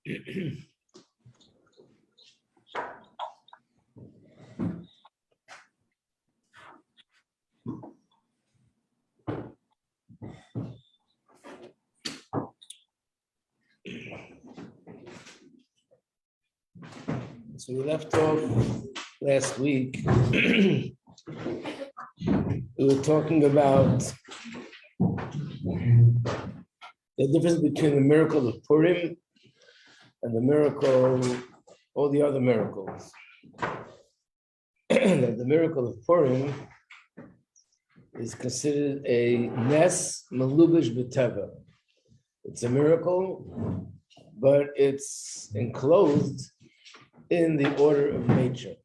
So we left off last week. We were talking about the difference between the miracle of Purim and the miracle, all the other miracles. The miracle of Purim is considered a nes malubish b'teva. It's a miracle, but it's enclosed in the order of nature.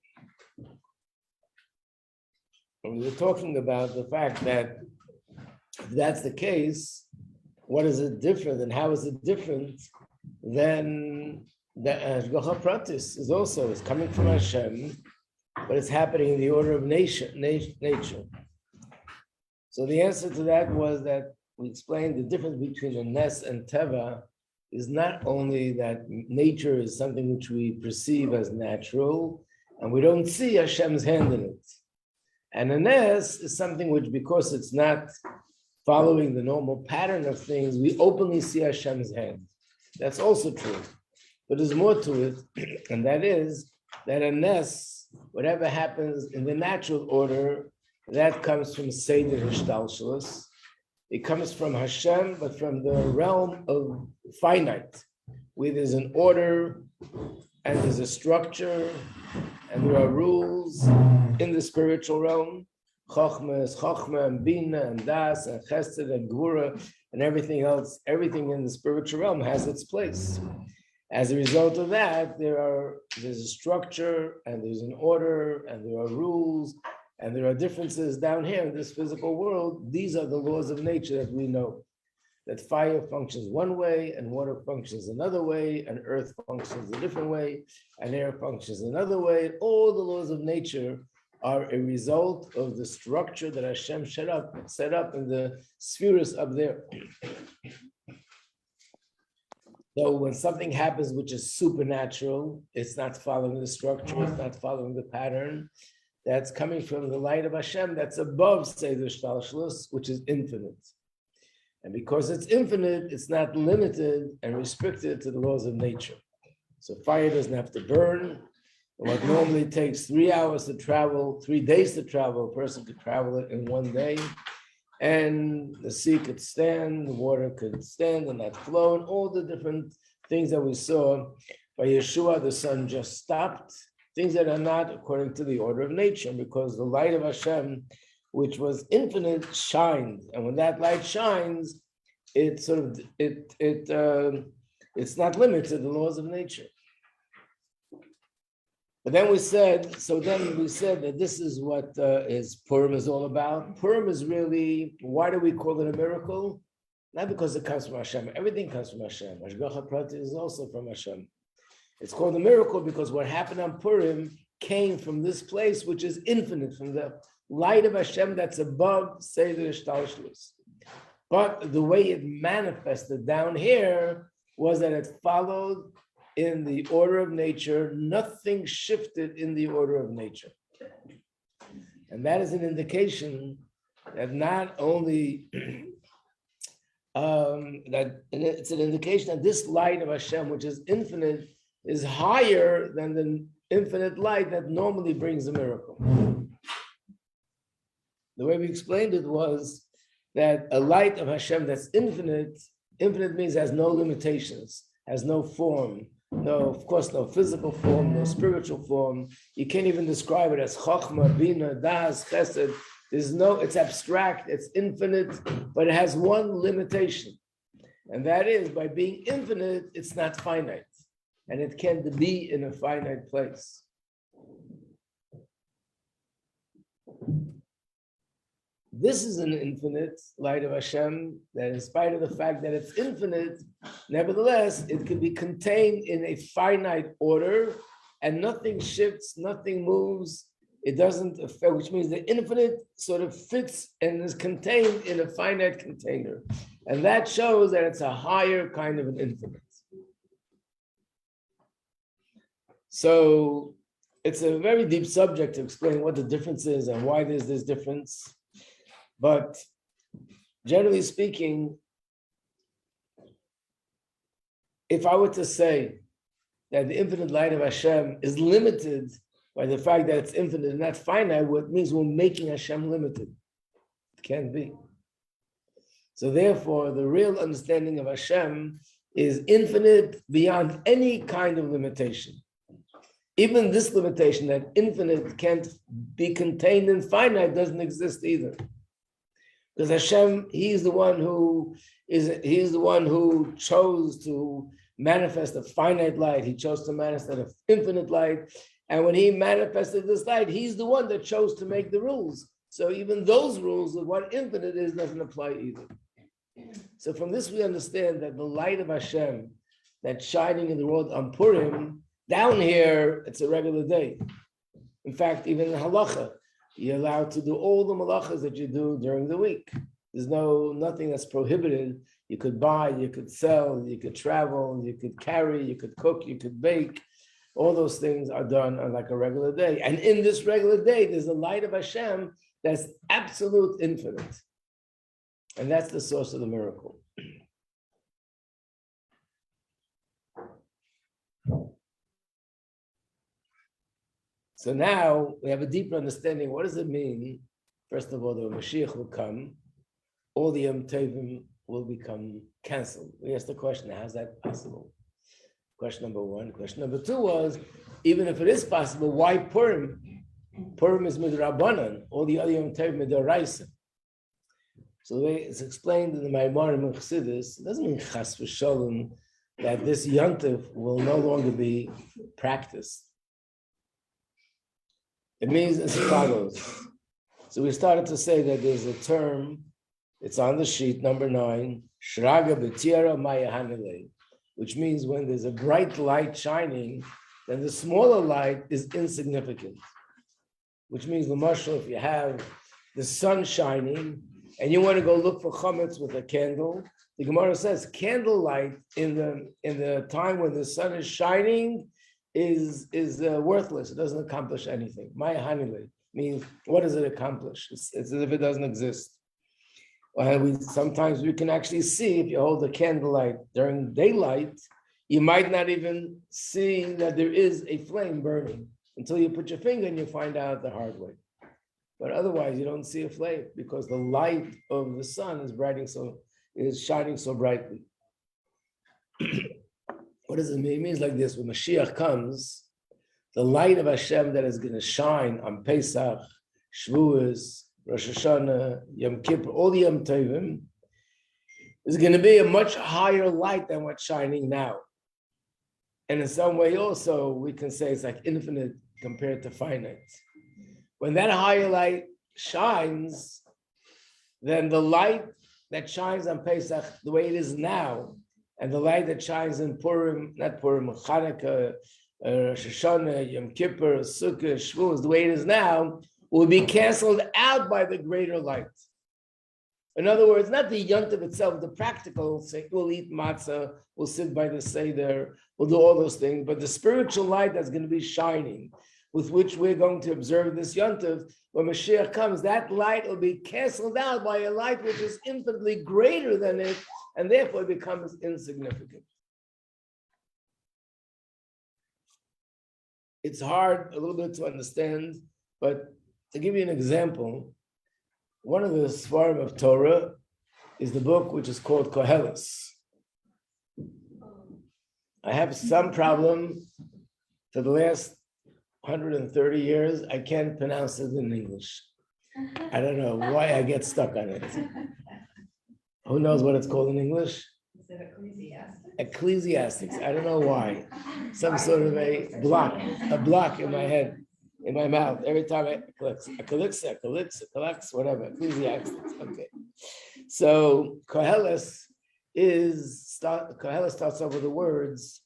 And we were talking about the fact that if that's the case, what is it different and how is it different than the Hashgacha Pratis is also, it's coming from Hashem, but it's happening in the order of nature. So the answer to that was that we explained the difference between the Nes and Teva is not only that nature is something which we perceive as natural, and we don't see Hashem's hand in it. And a nes is something which, because it's not following the normal pattern of things, we openly see Hashem's hand. That's also true. But there's more to it, and that is that a nes, whatever happens in the natural order, that comes from Seder Hishtalshelus. It comes from Hashem, but from the realm of finite, where there's an order and there's a structure and there are rules in the spiritual realm. Chochmah is Chochmah and Bina and Das and Chesed and Gvura and everything else. Everything in the spiritual realm has its place. As a result of that, there's a structure and there's an order and there are rules. And there are differences down here in this physical world. These are the laws of nature that we know. That fire functions one way, and water functions another way, and earth functions a different way, and air functions another way. All the laws of nature are a result of the structure that Hashem set up in the spheres up there. So when something happens which is supernatural, it's not following the structure, it's not following the pattern. That's coming from the light of Hashem that's above Seder Shtalshelus, which is infinite. And because it's infinite, it's not limited and restricted to the laws of nature. So fire doesn't have to burn. What normally takes 3 hours to travel, 3 days to travel, a person could travel it in 1 day. And the sea could stand, the water could stand and not flow, and all the different things that we saw. By Yeshua, the sun just stopped. Things that are not according to the order of nature, because the light of Hashem, which was infinite, shined, and when that light shines, it's not limited to the laws of nature. But then we said that this is what is Purim is all about. Purim is really, why do we call it a miracle? Not because it comes from Hashem. Everything comes from Hashem. Hashgacha Pratis is also from Hashem. It's called a miracle because what happened on Purim came from this place, which is infinite, from the light of Hashem that's above Seder Shtalshelus. But the way it manifested down here was that it followed in the order of nature. Nothing shifted in the order of nature. And that is an indication that not only that it's an indication that this light of Hashem, which is infinite, is higher than the infinite light that normally brings a miracle. The way we explained it was that a light of Hashem that's infinite means has no limitations, has no form, of course, no physical form, no spiritual form. You can't even describe it as Chochmah, Bina, Das, Chesed. It's abstract, it's infinite, but it has one limitation. And that is, by being infinite, it's not finite. And it can't be in a finite place. This is an infinite light of Hashem that, in spite of the fact that it's infinite, nevertheless, it can be contained in a finite order, and nothing shifts, nothing moves. It doesn't affect, which means the infinite sort of fits and is contained in a finite container. And that shows that it's a higher kind of an infinite. So it's a very deep subject to explain what the difference is and why there's this difference. But generally speaking, if I were to say that the infinite light of Hashem is limited by the fact that it's infinite and not finite, what means we're making Hashem limited. It can't be. So therefore, the real understanding of Hashem is infinite beyond any kind of limitation. Even this limitation that infinite can't be contained in finite doesn't exist either. Because Hashem, He's the one who chose to manifest a finite light. He chose to manifest an infinite light. And when He manifested this light, He's the one that chose to make the rules. So even those rules of what infinite is doesn't apply either. So from this we understand that the light of Hashem that's shining in the world on Purim, down here, it's a regular day. In fact, even in halacha, you're allowed to do all the malachas that you do during the week. There's nothing that's prohibited. You could buy, you could sell, you could travel, you could carry, you could cook, you could bake. All those things are done on like a regular day. And in this regular day, there's a light of Hashem that's absolute infinite. And that's the source of the miracle. So now we have a deeper understanding. What does it mean? First of all, the Mashiach will come. All the Yom Tovim will become canceled. We asked the question, how's that possible? Question number one. Question number two was, even if it is possible, why Purim? Purim is midrabanan. All the other Yom Tovim midoraisa. So the way it's explained in the Maimarim and Chassidus, it doesn't mean chas v'sholem that this yontif will no longer be practiced. It means as follows. So we started to say that there's a term, it's on the sheet, number 9, shraga b'tiara mayahanele, which means when there's a bright light shining, then the smaller light is insignificant. Which means, l'mashal, if you have the sun shining, and you want to go look for chametz with a candle, the Gemara says candlelight in the time when the sun is shining is worthless. It doesn't accomplish anything. Maya hanile means, what does it accomplish? It's as if it doesn't exist. Sometimes we can actually see, if you hold the candlelight during daylight, you might not even see that there is a flame burning until you put your finger and you find out the hard way. But otherwise, you don't see a flame because the light of the sun is shining so brightly. What does it mean? It means like this: when Mashiach comes, the light of Hashem that is going to shine on Pesach, Shavuos, Rosh Hashanah, Yom Kippur, all the Yom Tovim, is going to be a much higher light than what's shining now. And in some way also, we can say it's like infinite compared to finite. When that higher light shines, then the light that shines on Pesach, the way it is now, and the light that shines in Purim, not Purim, Chanukah, Rosh Hashanah, Yom Kippur, Sukkot, Shavuos, the way it is now, will be canceled out by the greater light. In other words, not the yontif itself, the practical, say, we'll eat matzah, we'll sit by the seder, we'll do all those things, but the spiritual light that's going to be shining, with which we're going to observe this yontif, when Mashiach comes, that light will be canceled out by a light which is infinitely greater than it, and therefore it becomes insignificant. It's hard a little bit to understand, but to give you an example, one of the Svarim of Torah is the book which is called Koheles. I have some problem for the last 130 years. I can't pronounce it in English. I don't know why I get stuck on it. Who knows what it's called in English? Is it Ecclesiastics? Ecclesiastics. I don't know why. Some sort of a block in my head, in my mouth. Every time I collects, whatever. Ecclesiastics. Okay. So Koheles starts off with the words.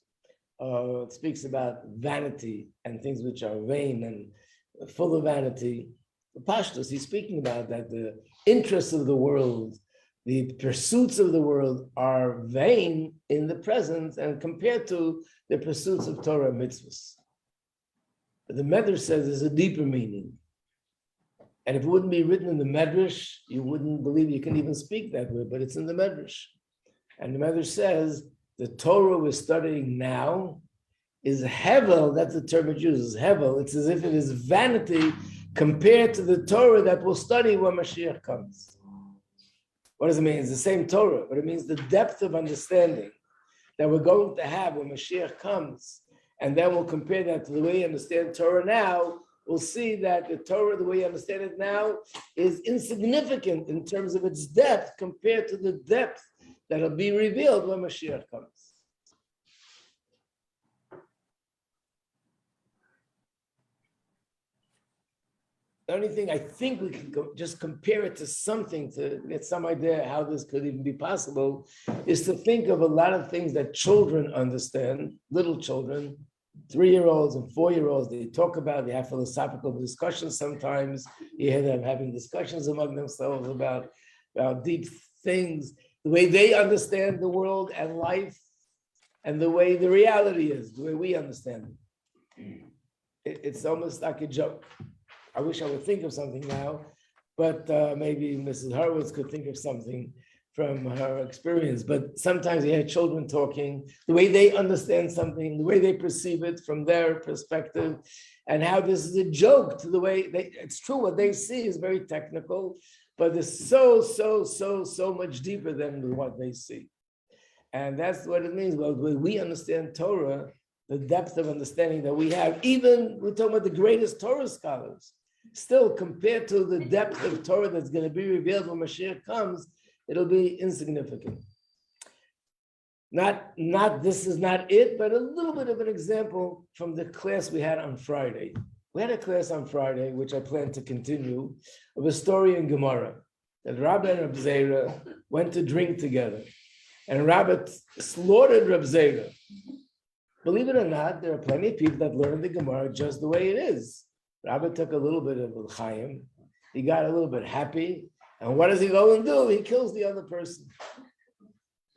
It speaks about vanity and things which are vain and full of vanity. The Pashtus, he's speaking about that the interests of the world, the pursuits of the world are vain in the present and compared to the pursuits of Torah mitzvahs. The Medrash says there's a deeper meaning. And if it wouldn't be written in the Medrash, you wouldn't believe you can even speak that way, but it's in the Medrash. And the Medrash says the Torah we're studying now is hevel, that's the term it uses, hevel. It's as if it is vanity compared to the Torah that we'll study when Mashiach comes. What does it mean? It's the same Torah, but it means the depth of understanding that we're going to have when Mashiach comes, and then we'll compare that to the way you understand Torah now. We'll see that the Torah, the way you understand it now, is insignificant in terms of its depth compared to the depth that'll be revealed when Mashiach comes. The only thing I think we can just compare it to something to get some idea how this could even be possible is to think of a lot of things that children understand, little children, 3-year-olds and 4-year-olds, they talk about, they have philosophical discussions sometimes. You hear them having discussions among themselves about deep things, the way they understand the world and life, and the way the reality is, the way we understand it. It's almost like a joke. I wish I would think of something now, but maybe Mrs. Horowitz could think of something from her experience. But sometimes you hear children talking, the way they understand something, the way they perceive it from their perspective, and how this is a joke to the way it's true, what they see is very technical, but it's so much deeper than what they see. And that's what it means. Well, the way we understand Torah, the depth of understanding that we have, even we're talking about the greatest Torah scholars, still compared to the depth of Torah that's going to be revealed when Mashiach comes, it'll be insignificant. This is not it, but a little bit of an example from the class we had on Friday. We had a class on Friday, which I plan to continue, of a story in Gemara, that Rabbi and Rabbi Zera went to drink together, and Rabbi slaughtered Rabbi Zera. Believe it or not, there are plenty of people that learn the Gemara just the way it is. Rabbi took a little bit of l'chaim, he got a little bit happy, and what does he go and do? He kills the other person.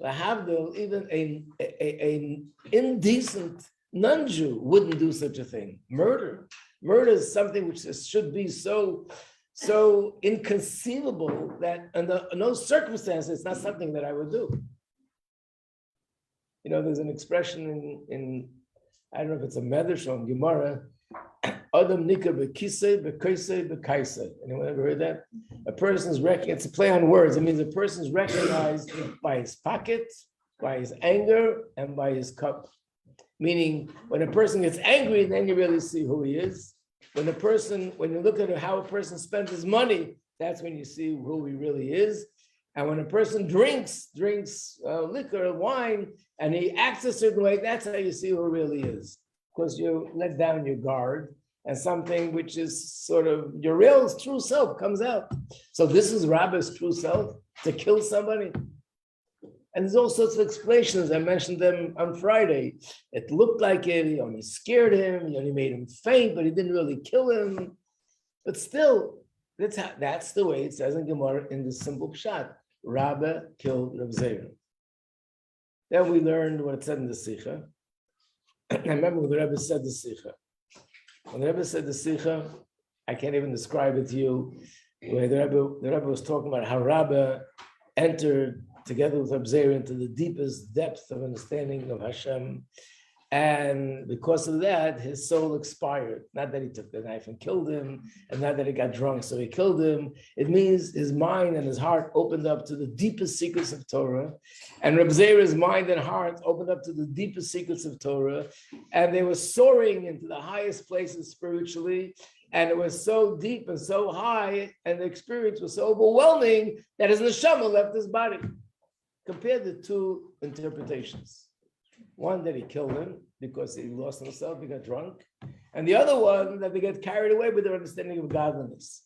Lahavdil, even an indecent non-Jew wouldn't do such a thing. Murder Murder is something which should be so inconceivable that under no circumstances it's not something that I would do. You know, there's an expression in I don't know if it's a Medrash or in Gemara, Adam nika bekise bekise bekaise. Anyone ever heard that? A person's it's a play on words. It means a person's recognized by his pocket, by his anger, and by his cup. Meaning, when a person gets angry, then you really see who he is. When you look at how a person spends his money, that's when you see who he really is. And when a person drinks liquor, wine, and he acts a certain way, that's how you see who he really is. Because you let down your guard, and something which is sort of your real true self comes out. So this is Rabbi's true self, to kill somebody. And there's all sorts of explanations. I mentioned them on Friday. It looked like it. He only scared him. He only made him faint, but he didn't really kill him. But still, that's the way it says in Gemara in the simple pshat. Rabbi killed Reb Zera. Then we learned what it said in the Sikha. I remember when the Rebbe said the Sikha. When the Rebbe said the Sikha, I can't even describe it to you. Where the Rebbe was talking about how Rabbi entered together with Reb Zera into the deepest depth of understanding of Hashem. And because of that, his soul expired. Not that he took the knife and killed him, and not that he got drunk, so he killed him. It means his mind and his heart opened up to the deepest secrets of Torah. And Reb Zera's mind and heart opened up to the deepest secrets of Torah. And they were soaring into the highest places spiritually. And it was so deep and so high, and the experience was so overwhelming that his neshama left his body. Compare the two interpretations. One that he killed him because he lost himself, he got drunk. And the other one that they get carried away with their understanding of godliness.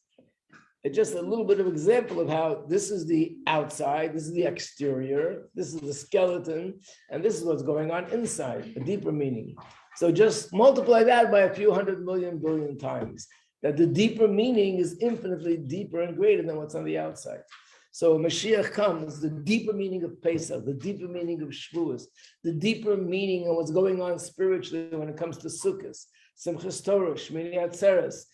It's just a little bit of example of how this is the outside, this is the exterior, this is the skeleton, and this is what's going on inside, a deeper meaning. So just multiply that by a few 100 million billion times, that the deeper meaning is infinitely deeper and greater than what's on the outside. So Mashiach comes, the deeper meaning of Pesach, the deeper meaning of Shavuos, the deeper meaning of what's going on spiritually when it comes to Sukkot, Simchas Torah, Shmini Atzeres,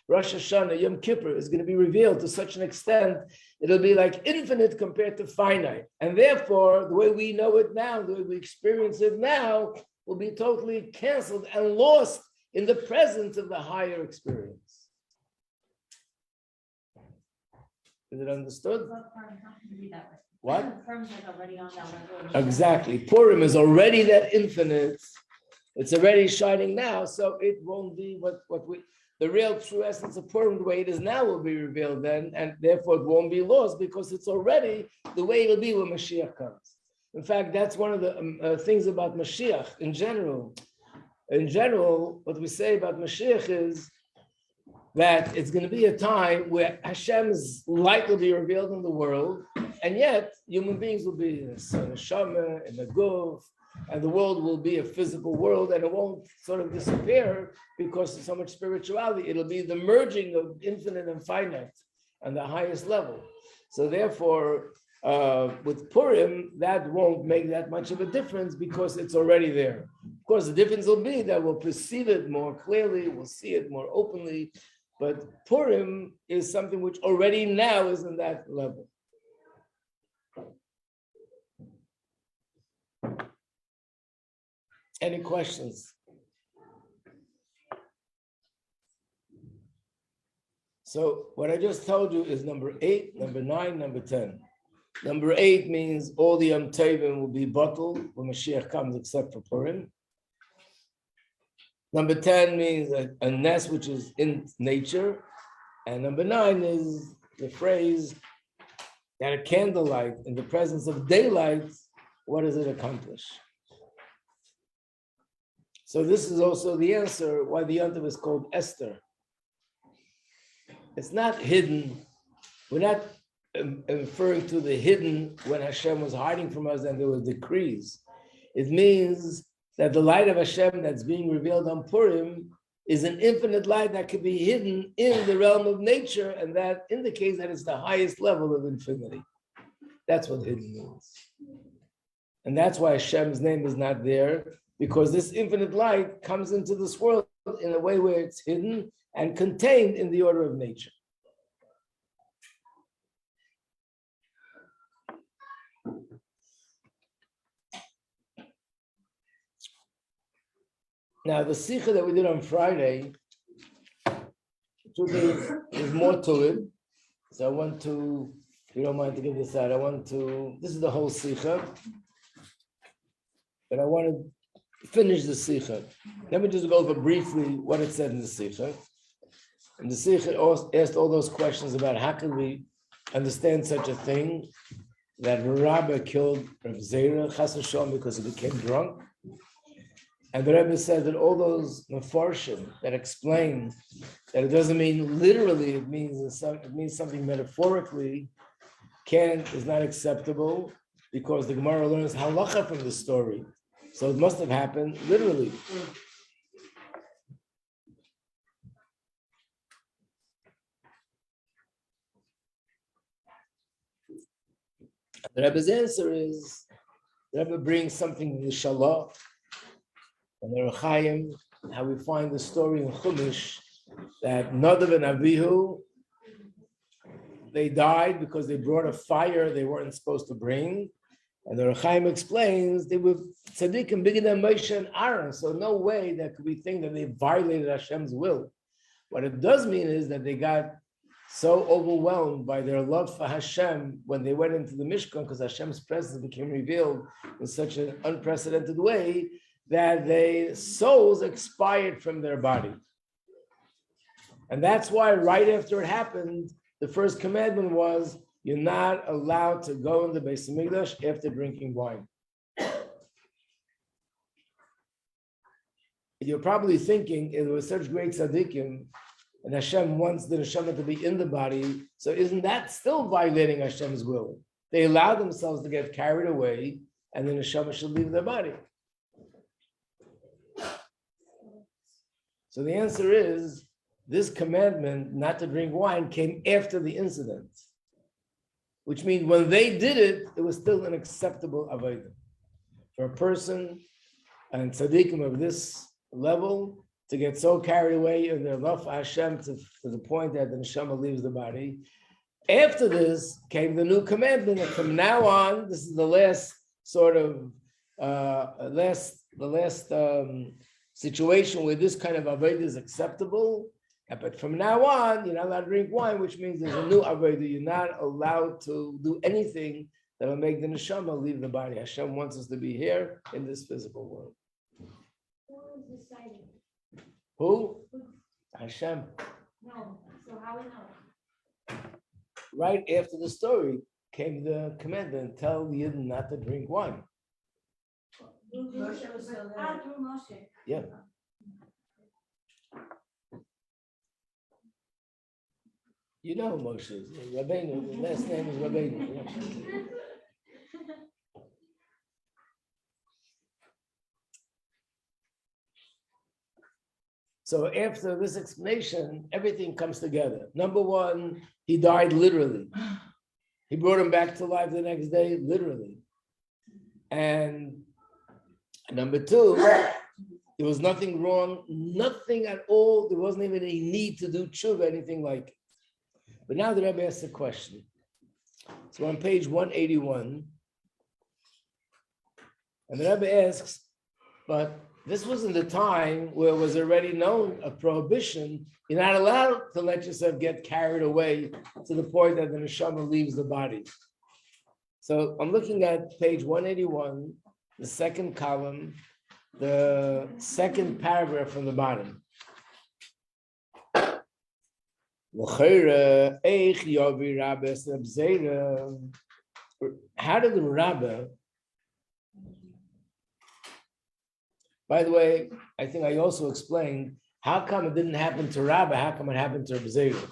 Rosh Hashanah, Yom Kippur is going to be revealed to such an extent, it'll be like infinite compared to finite. And therefore, the way we know it now, the way we experience it now, will be totally canceled and lost in the presence of the higher experience. Is it understood? What? Purim is already on that level. Exactly. Purim is already that infinite. It's already shining now, so it won't be what we, the real true essence of Purim, the way it is now, will be revealed then, and therefore it won't be lost because it's already the way it'll be when Mashiach comes. In fact, that's one of the things about Mashiach in general. In general, what we say about Mashiach is that it's going to be a time where Hashem's light will be revealed in the world, and yet human beings will be in a neshama, in a guf, and the world will be a physical world, and it won't sort of disappear because of so much spirituality. It'll be the merging of infinite and finite on the highest level. So therefore, with Purim, that won't make that much of a difference because it's already there. Of course, the difference will be that we'll perceive it more clearly, we'll see it more openly, but Purim is something which already now is in that level. Any questions? So what I just told you is number 8, number 9, number 10. Number 8 means all the Yom Tovim will be bottled when Mashiach comes except for Purim. Number 10 means a nest which is in nature. And number 9 is the phrase that a candlelight in the presence of daylight, what does it accomplish? So this is also the answer why the Yom Tov is called Esther. It's not hidden. We're not referring to the hidden when Hashem was hiding from us and there were decrees. It means that the light of Hashem that's being revealed on Purim is an infinite light that can be hidden in the realm of nature, and that indicates that it's the highest level of infinity. That's what hidden means. And that's why Hashem's name is not there, because this infinite light comes into this world in a way where it's hidden and contained in the order of nature. Now, the Sikha that we did on Friday, there's more to it. So I want to, if you don't mind to give this out, this is the whole Sikha. But I want to finish the Sikha. Let me just go over briefly what it said in the Sikha. And the Sikha asked all those questions about how can we understand such a thing, that Rabbi killed Rav Zera, Chas v'shalom, because he became drunk. And the Rebbe said that all those mefarshim that explain that it doesn't mean literally, it means something metaphorically, is not acceptable because the Gemara learns halacha from the story. So it must have happened literally. The Rebbe's answer is, the Rebbe brings something in the Shalah, and the Rechaim, how we find the story in Chumash that Nadav and Avihu, they died because they brought a fire they weren't supposed to bring. And the Rechaim explains they were tzaddikim bigger than Moshe and Aaron, so no way that could we think that they violated Hashem's will. What it does mean is that they got so overwhelmed by their love for Hashem when they went into the Mishkan, because Hashem's presence became revealed in such an unprecedented way, that their souls expired from their body. And that's why right after it happened, the first commandment was, you're not allowed to go in the Beis Hamikdash after drinking wine. You're probably thinking, it was such great tzaddikim, and Hashem wants the neshama to be in the body, so isn't that still violating Hashem's will? They allow themselves to get carried away, and the neshama should leave their body. So the answer is, this commandment not to drink wine came after the incident, which means when they did it, it was still an acceptable avodah. For a person and tzaddikim of this level to get so carried away in the love for Hashem to the point that the neshama leaves the body. After this came the new commandment, and from now on, this is the last sort of situation where this kind of avodah is acceptable. But from now on, you're not allowed to drink wine, which means there's a new avodah. You're not allowed to do anything that will make the neshama leave the body. Hashem wants us to be here in this physical world. Who is deciding? Who? Hashem. No, so how we know? Right after the story came the commandment, tell the Yidden not to drink wine. Moshe was still there. Through Moshe. Yeah. You know Moshe, Rabbeinu, the last name is Rabbeinu. Yeah. So after this explanation, everything comes together. Number one, he died literally. He brought him back to life the next day, literally. And number two, there was nothing wrong, nothing at all. There wasn't even a need to do tshuva, anything like it. But now the Rebbe asks a question. So on page 181, and the Rebbe asks, but this wasn't the time where it was already known a prohibition. You're not allowed to let yourself get carried away to the point that the neshama leaves the body. So I'm looking at page 181, the second column, the second paragraph from the bottom. How did the Rabbah? By the way, I think I also explained how come it didn't happen to Rabbah, how come it happened to Rabbi Zera.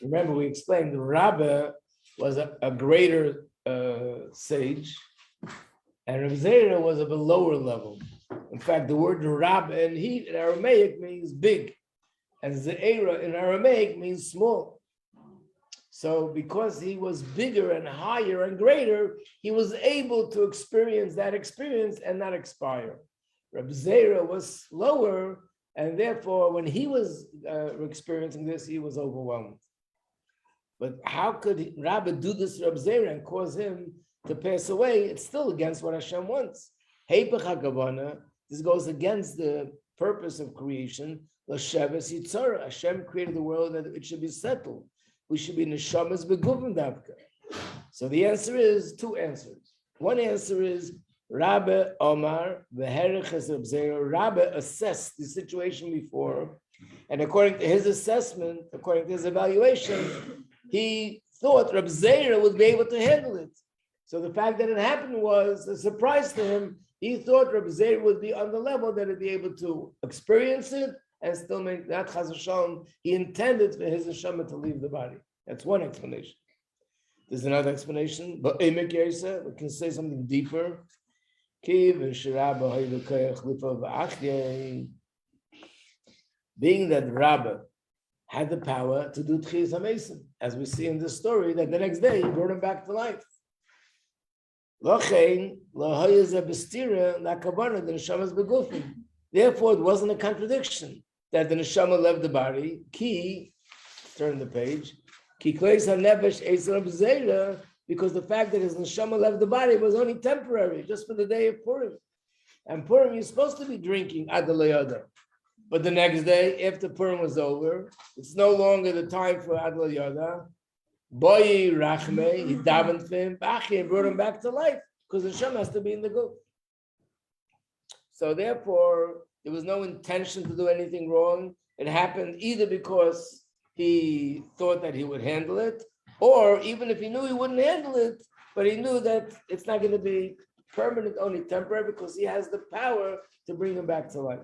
Remember, we explained the Rabbah was a greater sage, and Rabbi Zera was of a lower level. In fact, the word Rabbah in Aramaic means big, and Ze'era in Aramaic means small. So because he was bigger and higher and greater, he was able to experience that experience and not expire. Rabbi Zera was lower, and therefore when he was experiencing this, he was overwhelmed. But how could Rabbi do this to Rabbi Zera and cause him to pass away? It's still against what Hashem wants. This goes against the purpose of creation. Hashem created the world that it should be settled. We should be neshamas begufim davka. So the answer is two answers. One answer is Rabbi Omar v'heriches Reb Zera. Rabbi assessed the situation before, and according to his assessment, according to his evaluation, he thought Reb Zera would be able to handle it. So the fact that it happened was a surprise to him. He thought Reb Zera would be on the level that he'd be able to experience it and still make that chas v'shalom. He intended for his neshama to leave the body. That's one explanation. There's another explanation, but we can say something deeper. Being that Rabbah had the power to do Tchias HaMesim, as we see in this story, that the next day he brought him back to life. Therefore, it wasn't a contradiction that the neshama left the body. Turn the page. Because the fact that his neshama left the body was only temporary, just for the day of Purim. And Purim, you're supposed to be drinking Adar. But the next day, after Purim was over, it's no longer the time for Adar. Boy Rachme, he davened for him, and brought him back to life, because the neshama has to be in the guf. So therefore, there was no intention to do anything wrong. It happened either because he thought that he would handle it, or even if he knew he wouldn't handle it, but he knew that it's not going to be permanent, only temporary, because he has the power to bring him back to life.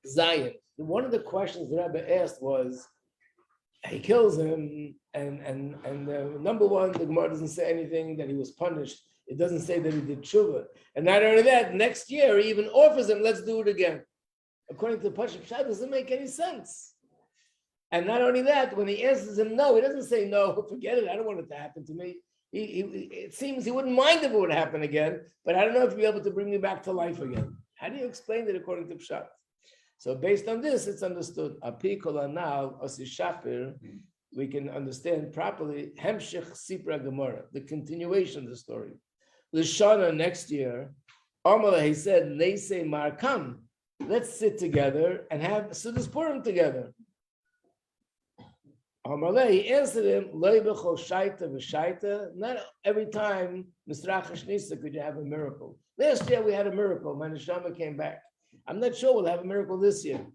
Zion. One of the questions the Rebbe asked was, he kills him, and number one, the Gemara doesn't say anything that he was punished. It doesn't say that he did tshuva. And not only that, next year he even offers him, let's do it again. According to the Pashup Shad, it doesn't make any sense. And not only that, when he answers him no, he doesn't say no, forget it, I don't want it to happen to me. It seems he wouldn't mind if it would happen again, but I don't know if you'll be able to bring me back to life again. How do you explain it according to Pshat? So based on this, it's understood. Api kol hanal osi shapir, we can understand properly Hemshech Sipra Gemara, the continuation of the story. Lishana next year, Amala, he said, Neise Mar, come, let's sit together and have Sudas Purim together. Amala, he answered him, Loi b'chol shaita v'shaita, not every time, Misrach Hashnisa, could you have a miracle. Last year we had a miracle, my neshama came back. I'm not sure we'll have a miracle this year,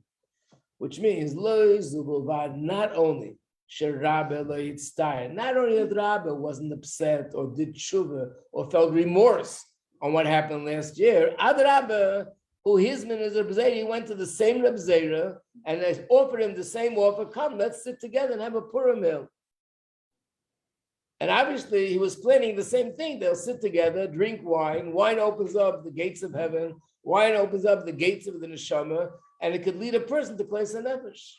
which means Loi Zubulvad, not only not only that Rabbi wasn't upset or did tshuva or felt remorse on what happened last year, Adar, who his minister Reb Zera, he went to the same Reb Zera and they offered him the same offer. Come, let's sit together and have a Purim meal. And obviously he was planning the same thing. They'll sit together, drink wine. Wine opens up the gates of heaven. Wine opens up the gates of the neshama, and it could lead a person to place a nefesh.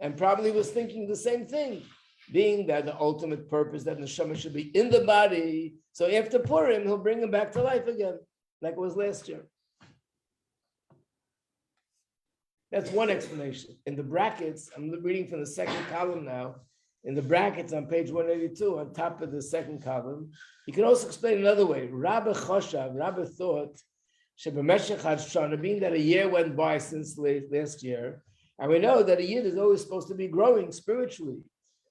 And probably was thinking the same thing, being that the ultimate purpose that neshama should be in the body. So after Purim, he'll bring him back to life again, like it was last year. That's one explanation. In the brackets, I'm reading from the second column now. In the brackets on page 182, on top of the second column, you can also explain another way. Rabbi thought, being that a year went by since last year, and we know that a yid is always supposed to be growing spiritually.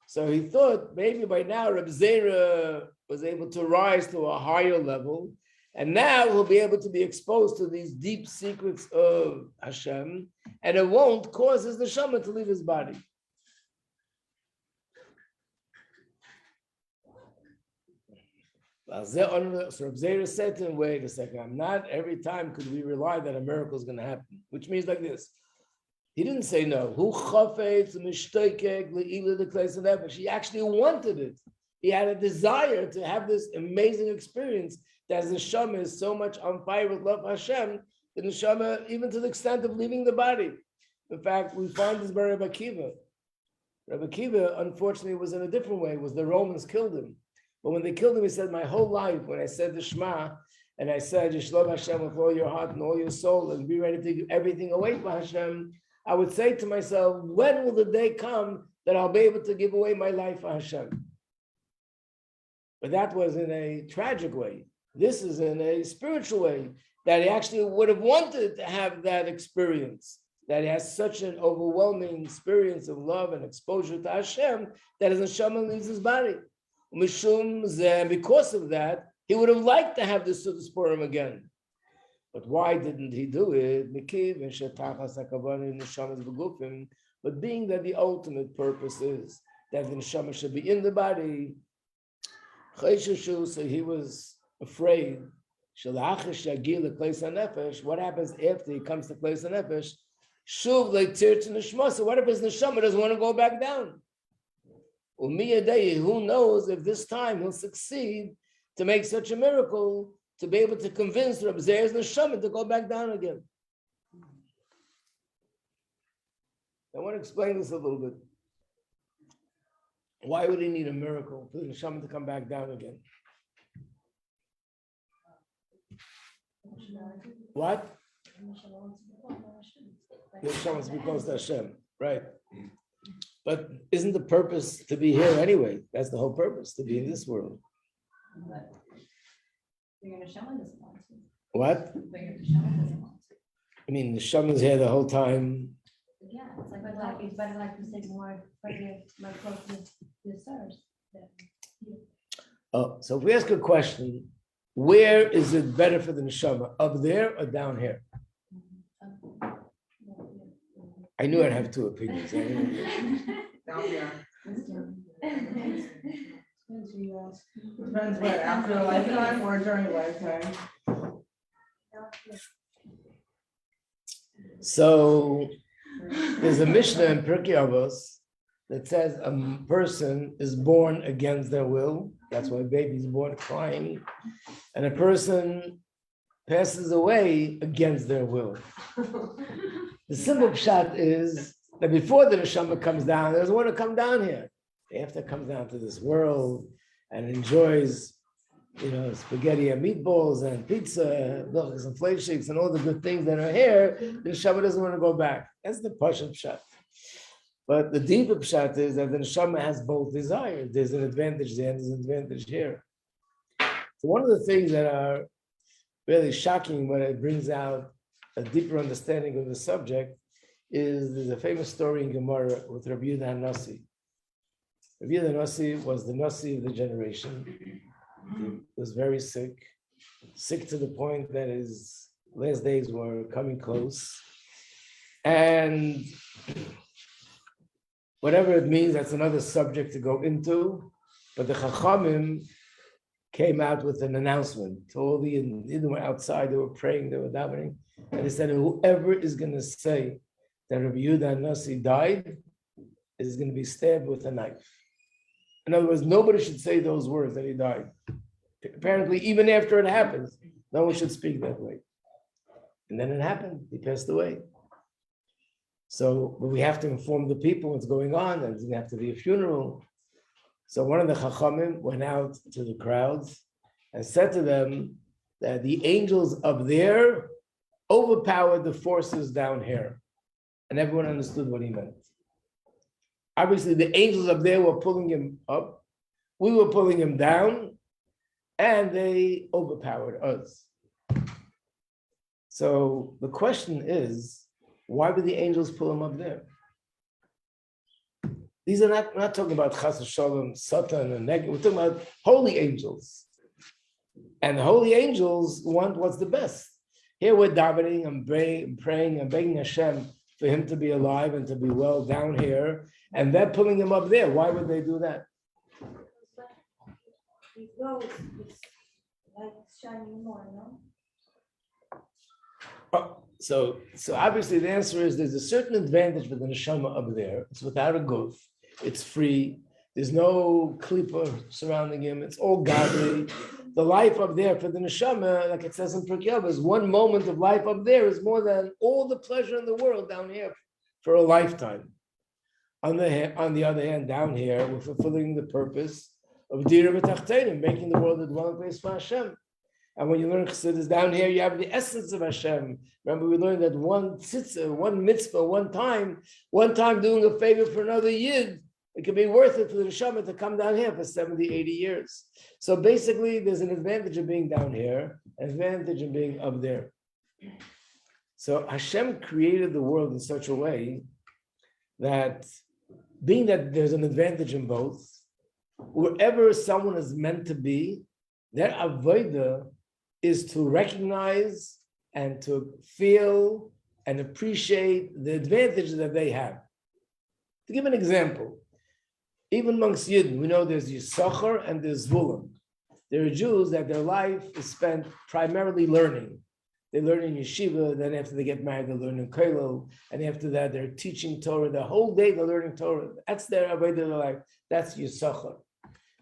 So he thought maybe by now Reb Zera was able to rise to a higher level, and now he'll be able to be exposed to these deep secrets of Hashem, and it won't cause his neshama to leave his body. So Reb Zera said to him, wait a second, not every time could we rely that a miracle is going to happen, which means like this. He didn't say no. He actually wanted it. He had a desire to have this amazing experience that the neshama is so much on fire with love Hashem, the neshama, even to the extent of leaving the body. In fact, we find this by Rabbi Akiva. Rabbi Akiva, unfortunately, was in a different way. It was the Romans killed him. But when they killed him, he said, my whole life, when I said the Shema, and I said, Yishlov Hashem with all your heart and all your soul, and be ready to give everything away for Hashem, I would say to myself, when will the day come that I'll be able to give away my life for Hashem? But that was in a tragic way. This is in a spiritual way, that he actually would have wanted to have that experience, that he has such an overwhelming experience of love and exposure to Hashem, that his neshama leaves his body. Because of that, he would have liked to have this Sudas Purim again. But why didn't he do it? But being that the ultimate purpose is that the neshama should be in the body, so he was afraid. What happens after he comes to place a nefesh? So what if his neshama doesn't want to go back down? Who knows if this time he'll succeed to make such a miracle, to be able to convince Reb Zera's neshama to go back down again. I want to explain this a little bit. Why would he need a miracle for the neshama to come back down again? What? The neshama wants to be close to Hashem, right? But isn't the purpose to be here anyway? That's the whole purpose, to be in this world. What? I mean, the shaman's here the whole time. Yeah, it's like better like to say more close to the stars. Oh, so if we ask a question, where is it better for the neshama, up there or down here? I knew I'd have two opinions. Down here. Depends what, after a lifetime or during a lifetime? So there's a Mishnah in Pirkei Avos that says a person is born against their will. That's why a baby is born crying. And a person passes away against their will. The simple pshat is that before the neshama comes down, there's one to come down here. After comes down to this world and enjoys, spaghetti and meatballs and pizza, milks and flake shakes and all the good things that are here, the neshama doesn't want to go back. That's the pashut pshat. But the deeper pshat is that the neshama has both desires. There's an advantage there and there's an advantage here. So one of the things that are really shocking when it brings out a deeper understanding of the subject is there's a famous story in Gemara with Rabbi Yehuda Nasi. Rabbi Yehuda Nasi was the Nasi of the generation. He was very sick to the point that his last days were coming close. And whatever it means, that's another subject to go into. But the Chachamim came out with an announcement to all the Yidden were outside, they were praying, they were davening, and they said, whoever is going to say that Rabbi Yehuda Nasi died is going to be stabbed with a knife. In other words, nobody should say those words that he died. Apparently, even after it happens, no one should speak that way. And then it happened, he passed away. So we have to inform the people what's going on, and there's going to have to be a funeral. So one of the Chachamim went out to the crowds and said to them that the angels up there overpowered the forces down here. And everyone understood what he meant. Obviously, the angels up there were pulling him up. We were pulling him down, and they overpowered us. So the question is, why would the angels pull him up there? These are not, we're not talking about Chas Shalom, Satan, and Neged. We're talking about holy angels. And the holy angels want what's the best. Here we're davening and praying and begging Hashem for him to be alive and to be well down here. And they're pulling him up there. Why would they do that? It goes, it's like shining more, no? So obviously the answer is there's a certain advantage for the neshama up there. It's without a goof. It's free. There's no klipa surrounding him. It's all godly. The life up there for the neshama, like it says in Pirkei Avos, one moment of life up there is more than all the pleasure in the world down here for a lifetime. On the other hand, down here, we're fulfilling the purpose of Dira B'Tachtenim, making the world a dwelling place for Hashem. And when you learn Chassidus down here, you have the essence of Hashem. Remember, we learned that one tzitzah, one mitzvah, one time doing a favor for another Yid, it can be worth it for the neshama to come down here for 70, 80 years. So basically, there's an advantage of being down here, an advantage of being up there. So Hashem created the world in such a way that being that there's an advantage in both, wherever someone is meant to be, their avodah is to recognize and to feel and appreciate the advantage that they have. To give an example, even amongst Yidden, we know there's Yisachar and there's Zvulun. There are Jews that their life is spent primarily learning. They learn in yeshiva, then after they get married, they learn in kollel, and after that, they're teaching Torah. The whole day they're learning Torah. That's their avodah of their life. That's Yisachar.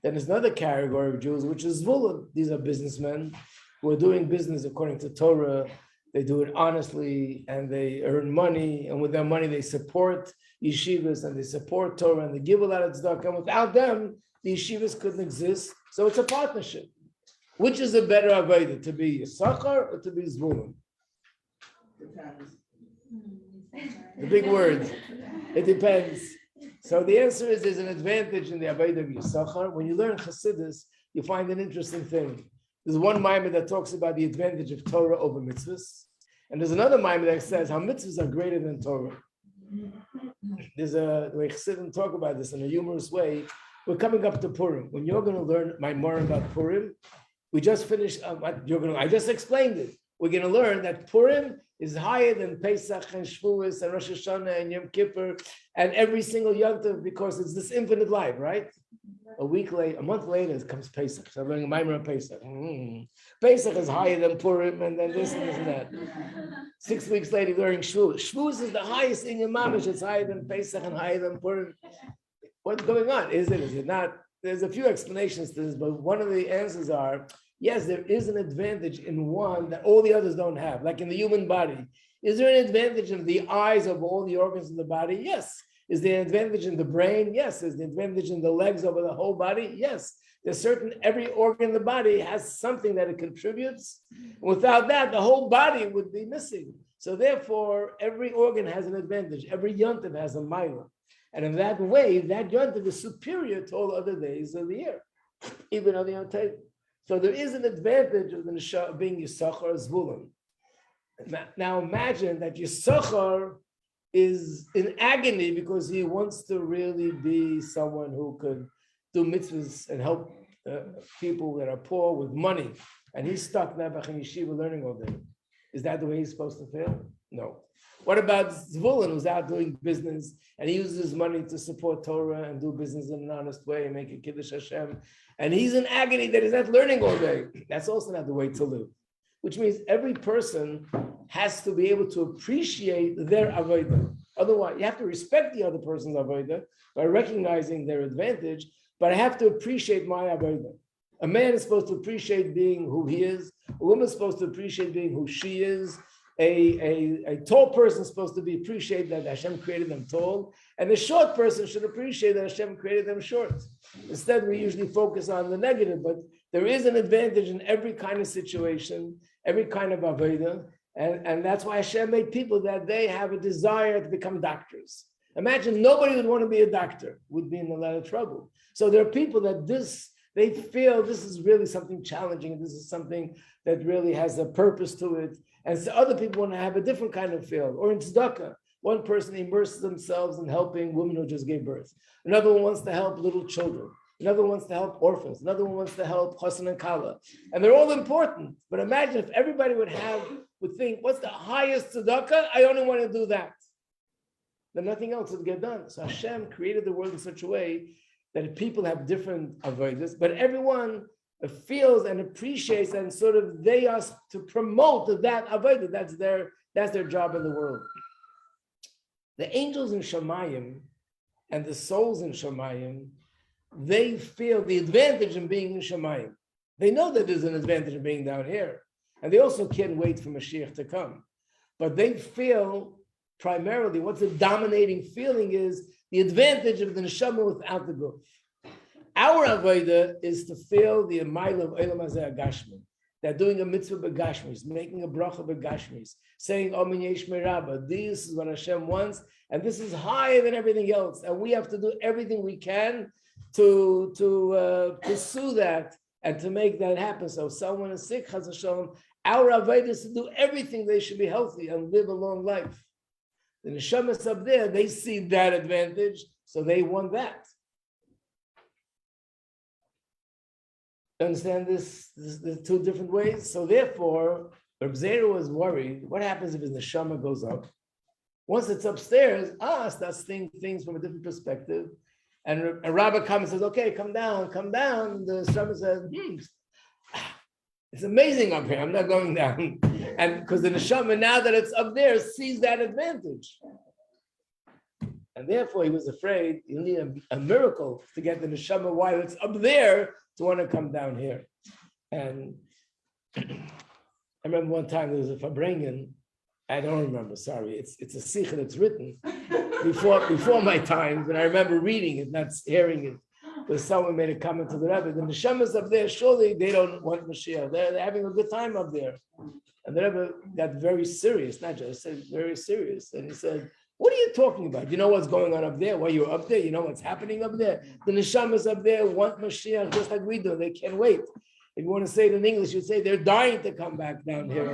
Then there's another category of Jews, which is Zvulun. These are businessmen who are doing business according to Torah. They do it honestly, and they earn money, and with their money, they support yeshivas, and they support Torah, and they give a lot of tzedakah. And without them, the yeshivas couldn't exist. So it's a partnership. Which is a better avodah, to be Yisachar or to be Zvulun? Depends. The big word. It depends. So the answer is there's an advantage in the avodah of Yisachar. When you learn Chassidus, you find an interesting thing. There's one mimer that talks about the advantage of Torah over mitzvahs. And there's another mimer that says how mitzvahs are greater than Torah. There's the way Chassidim talk about this in a humorous way. We're coming up to Purim. When you're going to learn more about Purim, we just finished, I just explained it. We're going to learn that Purim is higher than Pesach and Shavuos and Rosh Hashanah and Yom Kippur and every single Yom Tov because it's this infinite life, right? A month later, it comes Pesach. So I'm learning a Maimer on Pesach. Pesach is higher than Purim and then this and this and that. 6 weeks later, you're learning Shavuos. Shavuos is the highest thing in Mamish. It's higher than Pesach and higher than Purim. What's going on? Is it not? There's a few explanations to this, but one of the answers are, yes, there is an advantage in one that all the others don't have, like in the human body. Is there an advantage of the eyes of all the organs in the body? Yes. Is there an advantage in the brain? Yes. Is there an advantage in the legs over the whole body? Yes. There's every organ in the body has something that it contributes. Without that, the whole body would be missing. So therefore, every organ has an advantage. Every yontiv has a mila. And in that way, that yontiv is superior to all other days of the year, even on the yontiv. So there is an advantage of being Yisachar Zvulun. Now imagine that Yisachar is in agony because he wants to really be someone who could do mitzvahs and help people that are poor with money. And he's stuck Nebuch in yeshiva learning all day. Is that the way he's supposed to feel? No. What about Zvulun, who's out doing business and he uses his money to support Torah and do business in an honest way and make a Kiddush Hashem? And he's in agony that he's not learning all day. That's also not the way to live. Which means every person has to be able to appreciate their avodah. Otherwise, you have to respect the other person's avodah by recognizing their advantage, but I have to appreciate my avodah. A man is supposed to appreciate being who he is. A woman is supposed to appreciate being who she is. A tall person is supposed to appreciate that Hashem created them tall, and a short person should appreciate that Hashem created them short. Instead, we usually focus on the negative, but there is an advantage in every kind of situation, every kind of avodah, and that's why Hashem made people that they have a desire to become doctors. Imagine nobody would want to be a doctor, would be in a lot of trouble. So there are people that they feel this is really something challenging, this is something that really has a purpose to it. And so other people want to have a different kind of field. Or in tzedakah, one person immerses themselves in helping women who just gave birth. Another one wants to help little children. Another one wants to help orphans. Another one wants to help chassan and kala. And they're all important. But imagine if everybody would think, what's the highest tzedakah? I only want to do that. Then nothing else would get done. So Hashem created the world in such a way that people have different avodas, but everyone feels and appreciates, and sort of they are to promote that avodah. That's their job in the world. The angels in Shamayim and the souls in Shamayim, they feel the advantage in being in Shamayim. They know that there's an advantage in being down here, and they also can't wait for Mashiach to come. But they feel primarily what's the dominating feeling is the advantage of the neshama without the guf. Our avodah is to feel the mile of Olam Hazeh Agashmi, that doing a mitzvah begashmis, making a bracha begashmis, saying Omen Yesh Merabah. This is what Hashem wants, and this is higher than everything else. And we have to do everything we can to pursue that and to make that happen. So if someone is sick, Chas Hashem, our avodah is to do everything they should be healthy and live a long life. The neshamas up there, they see that advantage, so they want that. Understand this? The two different ways. So therefore, Reb Zera was worried. What happens if his neshama goes up? Once it's upstairs, starts seeing things from a different perspective. And a rabbi comes and says, "Okay, come down, come down." The neshama says, "It's amazing up here. I'm not going down." And because the neshama, now that it's up there, sees that advantage. And therefore, he was afraid you need a miracle to get the neshama while it's up there to want to come down here. And I remember one time there was a Fabrengen, I don't remember, sorry, it's a sikh that's written before my time, but I remember reading it, not hearing it, where someone made a comment to the Rebbe, the neshamas up there, surely they don't want Mashiach, they're having a good time up there. And the Rebbe got very serious, not just said very serious, and he said, "What are you talking about? You know what's going on up there? While you're up there, you know what's happening up there? The neshamas up there want Mashiach just like we do. They can't wait. If you want to say it in English, you'd say they're dying to come back down here.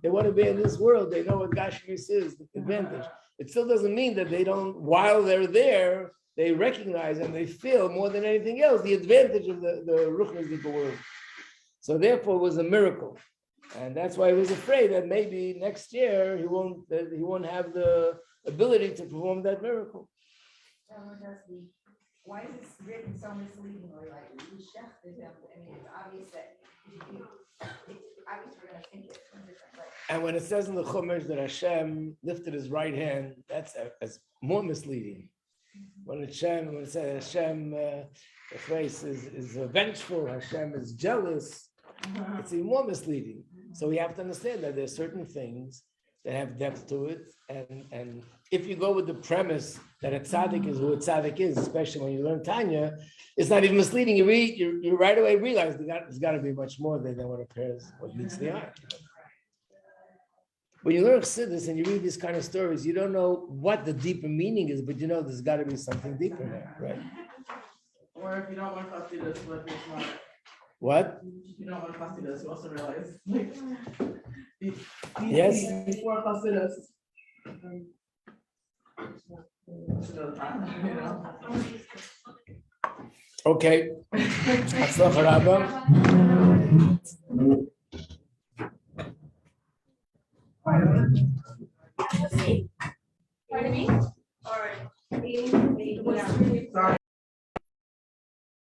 They want to be in this world. They know what Gashmis is, the advantage. It still doesn't mean that they don't, while they're there, they recognize and they feel more than anything else the advantage of the Ruchnis of the world. So therefore, it was a miracle. And that's why he was afraid that maybe next year he won't have the ability to perform that miracle. Why is this written so misleading or like who shechted him? I mean, it's obvious that we're going to think it from a different way. And when it says in the Chumash that Hashem lifted his right hand, that's more misleading. When it says Hashem, the face is vengeful, Hashem is jealous, it's even more misleading. So we have to understand that there are certain things that have depth to it. And if you go with the premise that a tzaddik is who a tzaddik is, especially when you learn Tanya, it's not even misleading. You read, you right away realize there's got to be much more there than what appears, what meets the eye. When you learn Chassidus and you read these kind of stories, you don't know what the deeper meaning is, but you know there's got to be something deeper there, right? Or if you don't want Chassidus, but it's not. What? If you don't want Chassidus, you also realize, like, Yes. before Chassidus. You know. Okay. Hatzlacha Rabba.